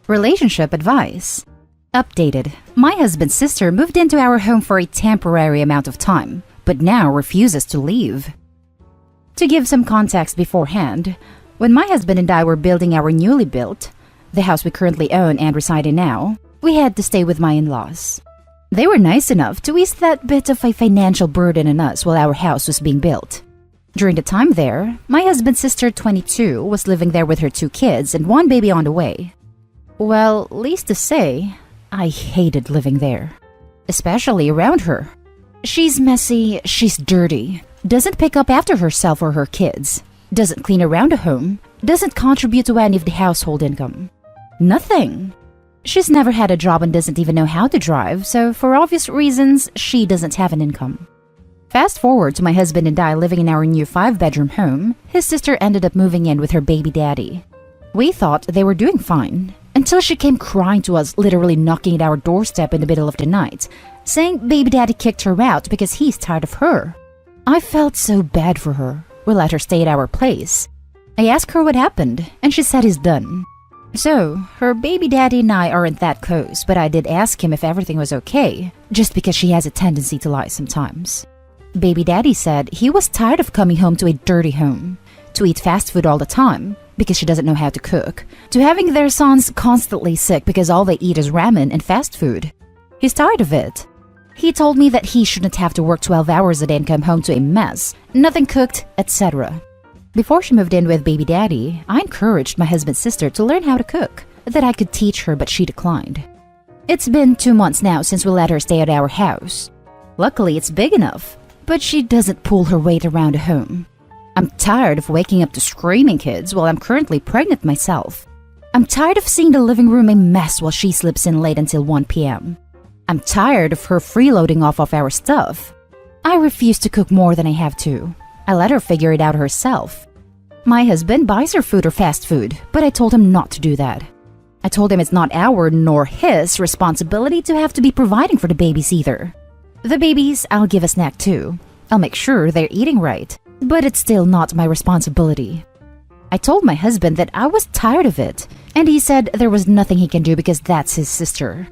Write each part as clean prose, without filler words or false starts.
Relationship advice. Updated. My husband's sister moved into our home for a temporary amount of time, but now refuses to leave. To give some context beforehand, when my husband and I were building our newly built, the house we currently own and reside in now, we had to stay with my in-laws. They were nice enough to ease that bit of a financial burden on us while our house was being built. During the time there, my husband's sister, 22, was living there with her 2 kids and 1 baby on the way. Well, least to say, I hated living there, especially around her. She's messy, she's dirty, doesn't pick up after herself or her kids, doesn't clean around the home, doesn't contribute to any of the household income. Nothing. She's never had a job and doesn't even know how to drive, so for obvious reasons, she doesn't have an income. Fast forward to my husband and I living in our new 5-bedroom home, his sister ended up moving in with her baby daddy. We thought they were doing fine, until she came crying to us, literally knocking at our doorstep in the middle of the night, saying baby daddy kicked her out because he's tired of her. I felt so bad for her. We let her stay at our place. I asked her what happened, and she said he's done. So, her baby daddy and I aren't that close, but I did ask him if everything was okay, just because she has a tendency to lie sometimes. Baby daddy said he was tired of coming home to a dirty home, to eat fast food all the time, because she doesn't know how to cook, to having their sons constantly sick because all they eat is ramen and fast food. He's tired of it. He told me that he shouldn't have to work 12 hours a day and come home to a mess, nothing cooked, etc. Before she moved in with baby daddy, I encouraged my husband's sister to learn how to cook, that I could teach her, but she declined. It's been 2 months now since we let her stay at our house. Luckily, it's big enough, but she doesn't pull her weight around the home. I'm tired of waking up to screaming kids while I'm currently pregnant myself. I'm tired of seeing the living room a mess while she sleeps in late until 1 p.m. I'm tired of her freeloading off of our stuff. I refuse to cook more than I have to. I let her figure it out herself. My husband buys her food or fast food, but I told him not to do that. I told him it's not our nor his responsibility to have to be providing for the babies either. The babies, I'll give a snack too. I'll make sure they're eating right, but it's still not my responsibility. I told my husband that I was tired of it, and he said there was nothing he can do because that's his sister.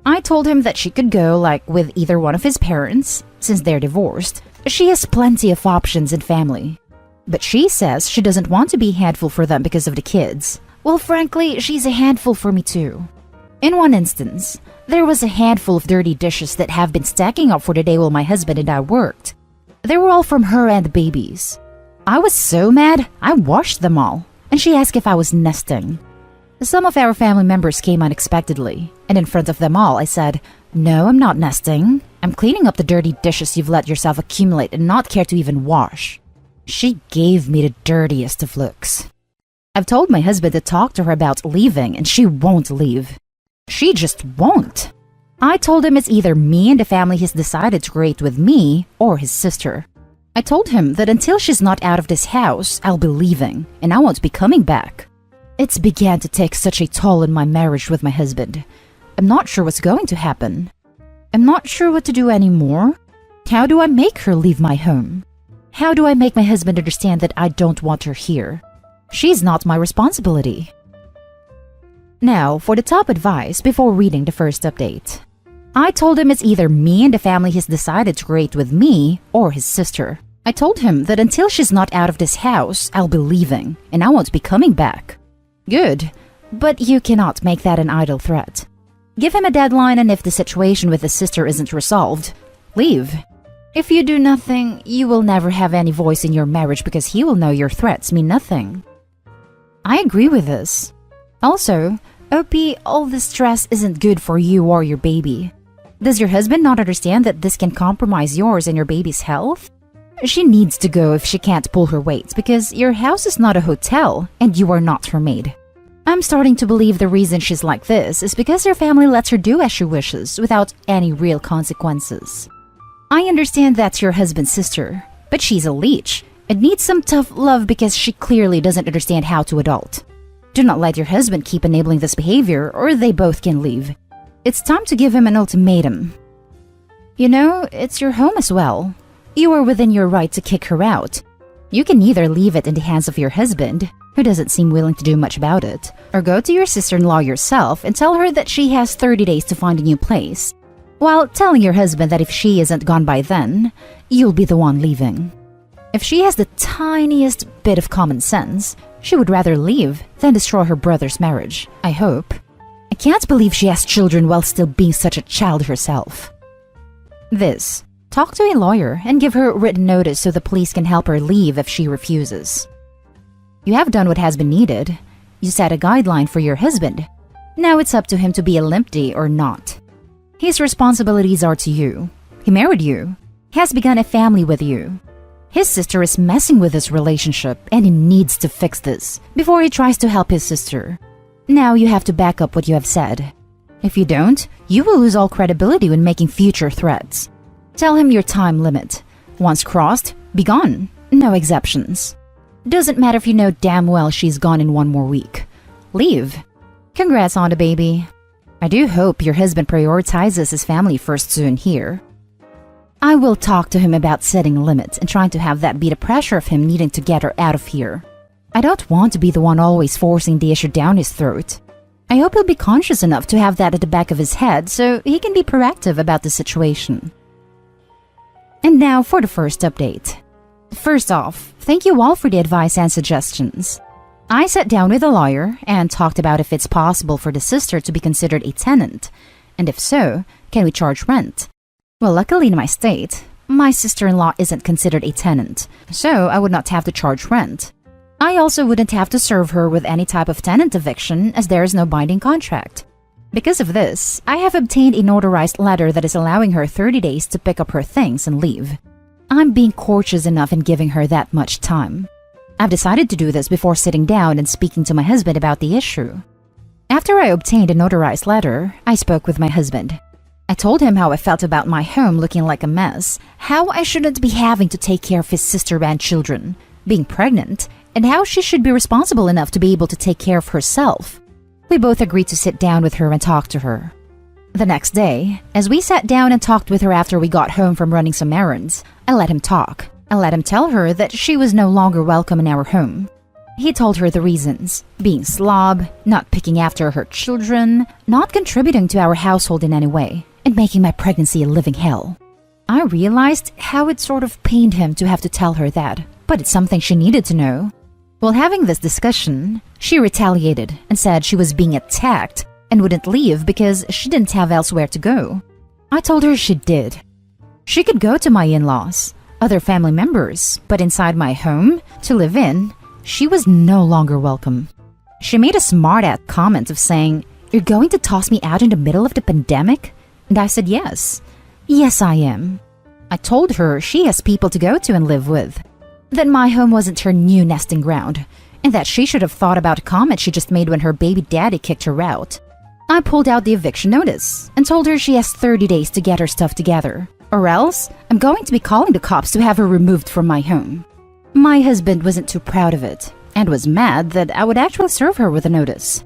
I told him that she could go with either one of his parents, since they're divorced. She has plenty of options in family. But she says she doesn't want to be a handful for them because of the kids. Well, frankly, she's a handful for me too. In one instance, there was a handful of dirty dishes that have been stacking up for the day while my husband and I worked. They were all from her and the babies. I was so mad, I washed them all, and she asked if I was nesting. Some of our family members came unexpectedly, and in front of them all, I said, "No, I'm not nesting. I'm cleaning up the dirty dishes you've let yourself accumulate and not care to even wash." She gave me the dirtiest of looks. I've told my husband to talk to her about leaving, and she won't leave. She just won't. I told him it's either me and the family he's decided to create with me or his sister. I told him that until she's not out of this house, I'll be leaving, and I won't be coming back. It's began to take such a toll on my marriage with my husband. I'm not sure what's going to happen. I'm not sure what to do anymore. How do I make her leave my home? How do I make my husband understand that I don't want her here? She's not my responsibility. Now, for the top advice before reading the first update. I told him it's either me and the family he's decided to create with me or his sister. I told him that until she's not out of this house, I'll be leaving, and I won't be coming back. Good, but you cannot make that an idle threat. Give him a deadline, and if the situation with his sister isn't resolved, leave. If you do nothing, you will never have any voice in your marriage because he will know your threats mean nothing. I agree with this. Also, OP, all this stress isn't good for you or your baby. Does your husband not understand that this can compromise yours and your baby's health? She needs to go if she can't pull her weight because your house is not a hotel and you are not her maid. I'm starting to believe the reason she's like this is because her family lets her do as she wishes without any real consequences. I understand that's your husband's sister, but she's a leech and needs some tough love because she clearly doesn't understand how to adult. Do not let your husband keep enabling this behavior or they both can leave. It's time to give him an ultimatum. You know, it's your home as well. You are within your right to kick her out. You can either leave it in the hands of your husband who doesn't seem willing to do much about it. Or go to your sister-in-law yourself and tell her that she has 30 days to find a new place, while telling your husband that if she isn't gone by then, you'll be the one leaving. If she has the tiniest bit of common sense, she would rather leave than destroy her brother's marriage, I hope. I can't believe she has children while still being such a child herself. This. Talk to a lawyer and give her written notice so the police can help her leave if she refuses. You have done what has been needed. You set a guideline for your husband. Now it's up to him to be a limpy or not. His responsibilities are to you. He married you. He has begun a family with you. His sister is messing with this relationship and he needs to fix this before he tries to help his sister. Now you have to back up what you have said. If you don't, you will lose all credibility when making future threats. Tell him your time limit. Once crossed, be gone. No exceptions. Doesn't matter if you know damn well she's gone in one more week. Leave. Congrats on the baby. I do hope your husband prioritizes his family first soon here. I will talk to him about setting limits and trying to have that be the pressure of him needing to get her out of here. I don't want to be the one always forcing the issue down his throat. I hope he'll be conscious enough to have that at the back of his head so he can be proactive about the situation. And now for the first update. First off, thank you all for the advice and suggestions. I sat down with a lawyer and talked about if it's possible for the sister to be considered a tenant, and if so, can we charge rent? Well, luckily in my state, my sister-in-law isn't considered a tenant, so I would not have to charge rent. I also wouldn't have to serve her with any type of tenant eviction as there is no binding contract. Because of this, I have obtained a notarized letter that is allowing her 30 days to pick up her things and leave. I'm being courteous enough in giving her that much time. I've decided to do this before sitting down and speaking to my husband about the issue. After I obtained a notarized letter, I spoke with my husband. I told him how I felt about my home looking like a mess, how I shouldn't be having to take care of his sister and children, being pregnant, and how she should be responsible enough to be able to take care of herself. We both agreed to sit down with her and talk to her. The next day, as we sat down and talked with her after we got home from running some errands, I let him talk. I let him tell her that she was no longer welcome in our home. He told her the reasons: being slob, not picking after her children, not contributing to our household in any way, and making my pregnancy a living hell. I realized how it sort of pained him to have to tell her that, but it's something she needed to know. While having this discussion, she retaliated and said she was being attacked and wouldn't leave because she didn't have elsewhere to go. I told her she did. She could go to my in-laws, other family members, but inside my home, to live in, she was no longer welcome. She made a smart-ass comment of saying, "You're going to toss me out in the middle of the pandemic?" And I said yes. Yes, I am. I told her she has people to go to and live with, that my home wasn't her new nesting ground, and that she should have thought about a comment she just made when her baby daddy kicked her out. I pulled out the eviction notice and told her she has 30 days to get her stuff together, or else I'm going to be calling the cops to have her removed from my home. My husband wasn't too proud of it and was mad that I would actually serve her with a notice.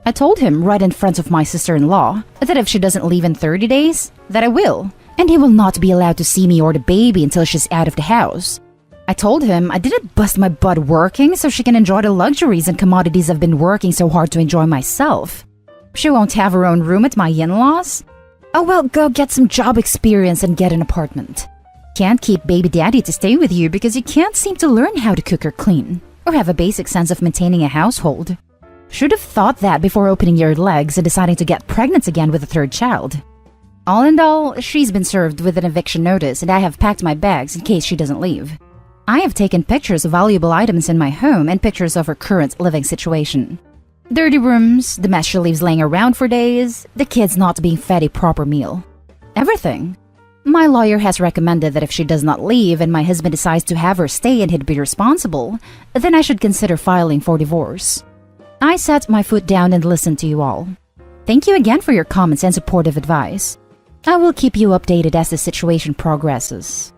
I told him right in front of my sister-in-law that if she doesn't leave in 30 days, that I will, and he will not be allowed to see me or the baby until she's out of the house. I told him I didn't bust my butt working so she can enjoy the luxuries and commodities I've been working so hard to enjoy myself. She won't have her own room at my in-laws? Oh well, go get some job experience and get an apartment. Can't keep baby daddy to stay with you because you can't seem to learn how to cook or clean, or have a basic sense of maintaining a household. Should have thought that before opening your legs and deciding to get pregnant again with a third child. All in all, she's been served with an eviction notice and I have packed my bags in case she doesn't leave. I have taken pictures of valuable items in my home and pictures of her current living situation. Dirty rooms, the mess she leaves laying around for days, the kids not being fed a proper meal. Everything. My lawyer has recommended that if she does not leave and my husband decides to have her stay and he'd be responsible, then I should consider filing for divorce. I set my foot down and listened to you all. Thank you again for your comments and supportive advice. I will keep you updated as the situation progresses.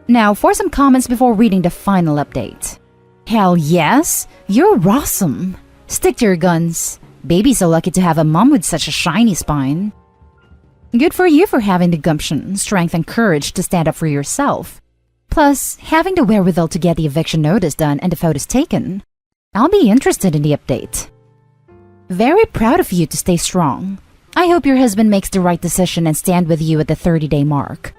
Now for some comments before reading the final update. Hell yes, you're awesome. Stick to your guns. Baby's so lucky to have a mom with such a shiny spine. Good for you for having the gumption, strength, and courage to stand up for yourself. Plus, having the wherewithal to get the eviction notice done and the photos taken. I'll be interested in the update. Very proud of you to stay strong. I hope your husband makes the right decision and stand with you at the 30-day mark.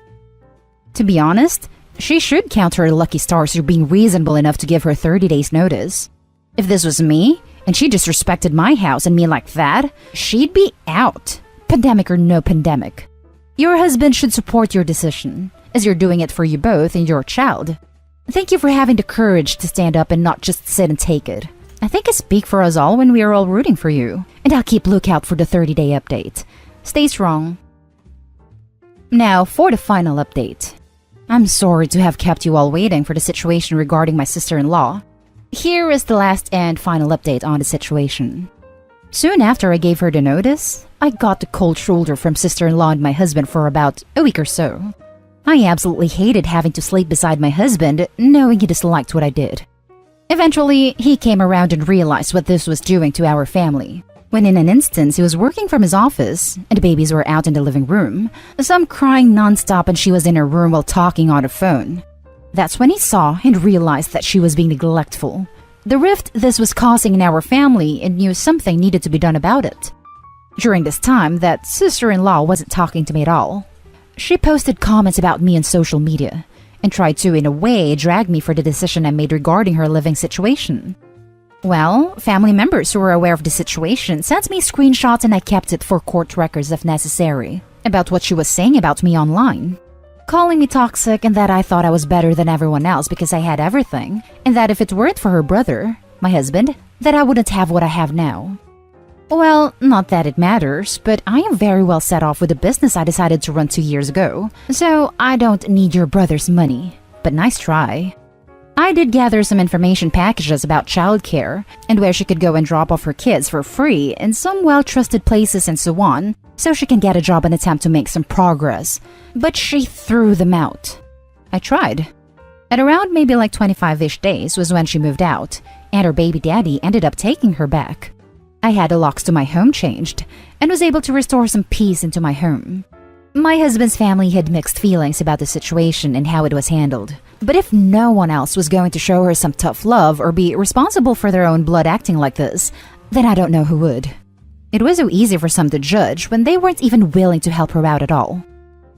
To be honest, she should count her lucky stars for being reasonable enough to give her 30 days notice. If this was me, and she disrespected my house and me like that, she'd be out. Pandemic or no pandemic. Your husband should support your decision, as you're doing it for you both and your child. Thank you for having the courage to stand up and not just sit and take it. I think I speak for us all when we are all rooting for you, and I'll keep lookout for the 30-day update. Stay strong. Now for the final update. I'm sorry to have kept you all waiting for the situation regarding my sister-in-law. Here is the last and final update on the situation. Soon after I gave her the notice, I got the cold shoulder from sister-in-law and my husband for about a week or so. I absolutely hated having to sleep beside my husband, knowing he disliked what I did. Eventually, he came around and realized what this was doing to our family. When in an instance he was working from his office, and the babies were out in the living room, some crying non-stop and she was in her room while talking on the phone. That's when he saw and realized that she was being neglectful. The rift this was causing in our family and knew something needed to be done about it. During this time, that sister-in-law wasn't talking to me at all. She posted comments about me on social media and tried to, in a way, drag me for the decision I made regarding her living situation. Well, family members who were aware of the situation sent me screenshots and I kept it for court records if necessary, about what she was saying about me online. Calling me toxic and that I thought I was better than everyone else because I had everything, and that if it weren't for her brother, my husband, that I wouldn't have what I have now. Well, not that it matters, but I am very well set off with the business I decided to run 2 years ago, so I don't need your brother's money. But nice try. I did gather some information packages about childcare and where she could go and drop off her kids for free in some well-trusted places and so on, so she can get a job and attempt to make some progress. But she threw them out. I tried. At around maybe like 25-ish days was when she moved out, and her baby daddy ended up taking her back. I had the locks to my home changed and was able to restore some peace into my home. My husband's family had mixed feelings about the situation and how it was handled. But if no one else was going to show her some tough love or be responsible for their own blood acting like this, then I don't know who would. It was so easy for some to judge when they weren't even willing to help her out at all.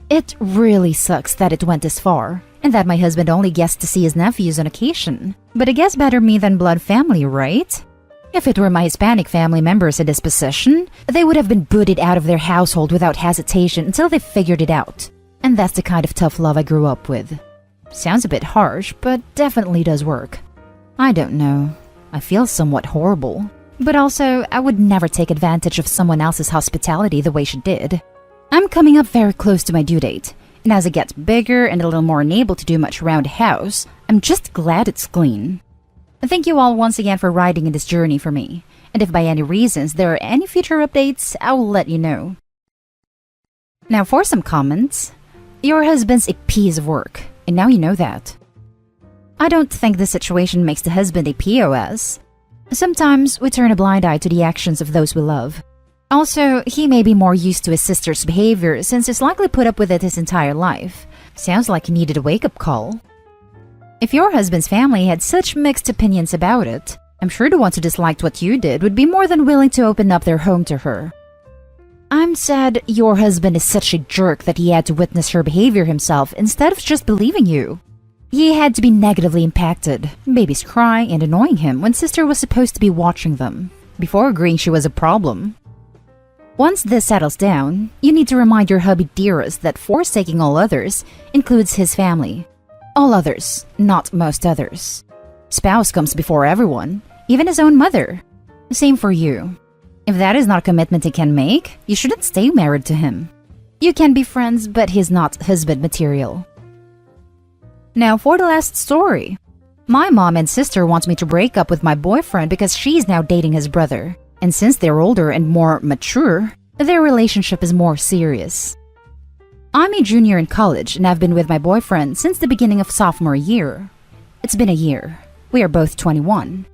It really sucks that it went this far, and that my husband only gets to see his nephews on occasion. But I guess better me than blood family, right? If it were my Hispanic family members in this position, they would have been booted out of their household without hesitation until they figured it out. And that's the kind of tough love I grew up with. Sounds a bit harsh, but definitely does work. I don't know. I feel somewhat horrible. But also, I would never take advantage of someone else's hospitality the way she did. I'm coming up very close to my due date, and as it gets bigger and a little more unable to do much around the house, I'm just glad it's clean. Thank you all once again for riding in this journey for me, and if by any reasons there are any future updates, I will let you know. Now for some comments. Your husband's a piece of work, and now you know that. I don't think this situation makes the husband a POS. Sometimes we turn a blind eye to the actions of those we love. Also, he may be more used to his sister's behavior since he's likely put up with it his entire life. Sounds like he needed a wake-up call. If your husband's family had such mixed opinions about it, I'm sure the ones who disliked what you did would be more than willing to open up their home to her. I'm sad your husband is such a jerk that he had to witness her behavior himself instead of just believing you. He had to be negatively impacted, babies crying and annoying him when sister was supposed to be watching them, before agreeing she was a problem. Once this settles down, you need to remind your hubby dearest that forsaking all others includes his family. All others, not most others. Spouse comes before everyone, even his own mother. Same for you. If that is not a commitment he can make, you shouldn't stay married to him. You can be friends, but he's not husband material. Now for the last story. My mom and sister want me to break up with my boyfriend because she's now dating his brother. And since they're older and more mature, their relationship is more serious. I'm a junior in college and I've been with my boyfriend since the beginning of sophomore year. It's been a year. We are both 21.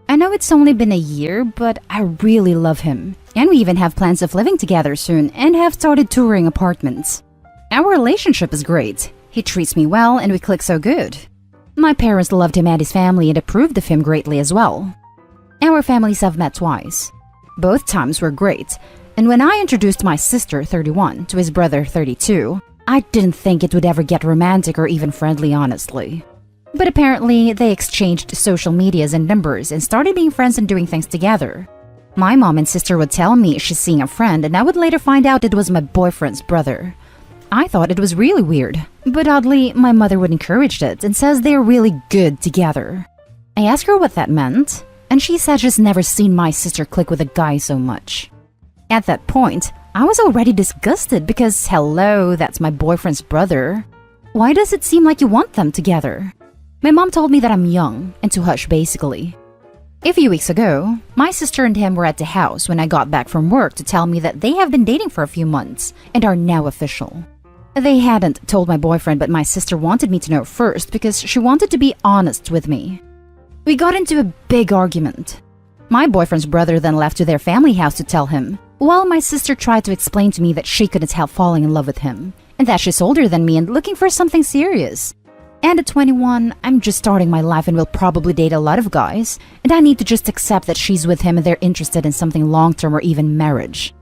I know it's only been a year, but I really love him. And we even have plans of living together soon and have started touring apartments. Our relationship is great. He treats me well and we click so good. My parents loved him and his family and approved of him greatly as well. Our families have met twice. Both times were great, and when I introduced my sister, 31, to his brother, 32, I didn't think it would ever get romantic or even friendly, honestly. But apparently, they exchanged social medias and numbers and started being friends and doing things together. My mom and sister would tell me she's seeing a friend, and I would later find out it was my boyfriend's brother. I thought it was really weird, but oddly, my mother would encourage it and says they're really good together. I asked her what that meant, and she said she's never seen my sister click with a guy so much. At that point, I was already disgusted because, hello, that's my boyfriend's brother. Why does it seem like you want them together? My mom told me that I'm young and to hush basically. A few weeks ago, my sister and him were at the house when I got back from work to tell me that they have been dating for a few months and are now official. They hadn't told my boyfriend, but my sister wanted me to know first because she wanted to be honest with me. We got into a big argument. My boyfriend's brother then left to their family house to tell him, while my sister tried to explain to me that she couldn't help falling in love with him, and that she's older than me and looking for something serious. And at 21, I'm just starting my life and will probably date a lot of guys, and I need to just accept that she's with him and they're interested in something long-term or even marriage.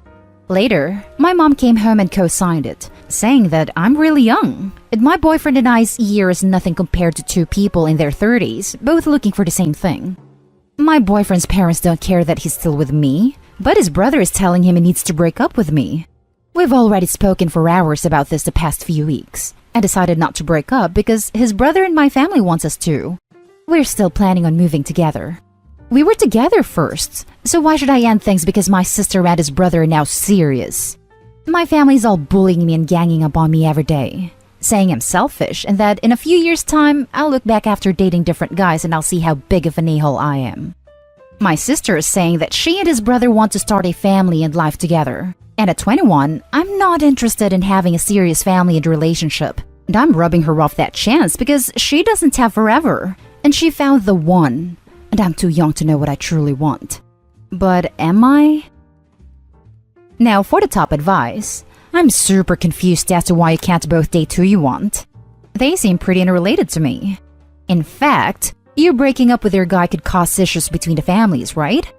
Later, my mom came home and co-signed it, saying that I'm really young, and my boyfriend and I's year is nothing compared to two people in their 30s, both looking for the same thing. My boyfriend's parents don't care that he's still with me, but his brother is telling him he needs to break up with me. We've already spoken for hours about this the past few weeks, and decided not to break up because his brother and my family wants us to. We're still planning on moving together. We were together first, so why should I end things because my sister and his brother are now serious? My family's all bullying me and ganging up on me every day, saying I'm selfish and that in a few years' time, I'll look back after dating different guys and I'll see how big of an a-hole I am. My sister is saying that she and his brother want to start a family and life together. And at 21, I'm not interested in having a serious family and relationship. And I'm rubbing her off that chance because she doesn't have forever. And she found the one. And I'm too young to know what I truly want. But am I? Now for the top advice. I'm super confused as to why you can't both date who you want. They seem pretty unrelated to me. In fact, you breaking up with your guy could cause issues between the families, right?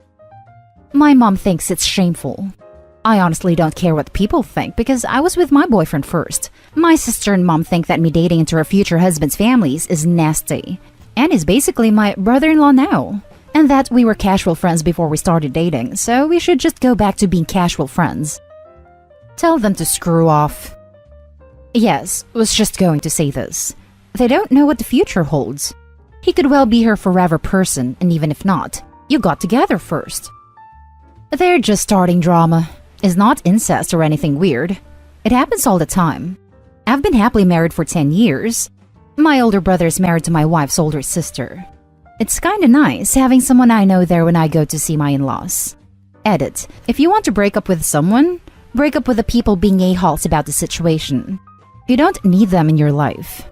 My mom thinks it's shameful. I honestly don't care what people think because I was with my boyfriend first. My sister and mom think that me dating into her future husband's families is nasty. And is basically my brother-in-law now. And that we were casual friends before we started dating, so we should just go back to being casual friends. Tell them to screw off. Yes, was just going to say this. They don't know what the future holds. He could well be her forever person, and even if not, you got together first. They're just starting drama. It's not incest or anything weird. It happens all the time. I've been happily married for 10 years. My older brother is married to my wife's older sister. It's kinda nice having someone I know there when I go to see my in-laws. Edit. If you want to break up with someone, break up with the people being a-holes about the situation. You don't need them in your life.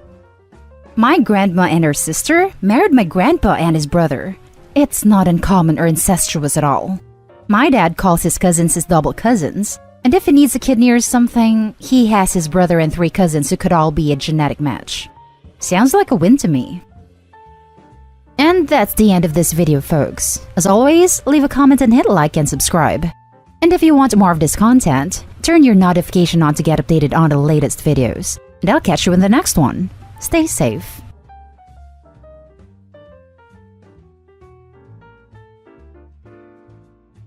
My grandma and her sister married my grandpa and his brother. It's not uncommon or incestuous at all. My dad calls his cousins his double cousins, and if he needs a kidney or something, he has his brother and 3 cousins who could all be a genetic match. Sounds like a win to me. And that's the end of this video, folks. As always, leave a comment and hit like and subscribe. And if you want more of this content, turn your notification on to get updated on the latest videos. And I'll catch you in the next one. Stay safe.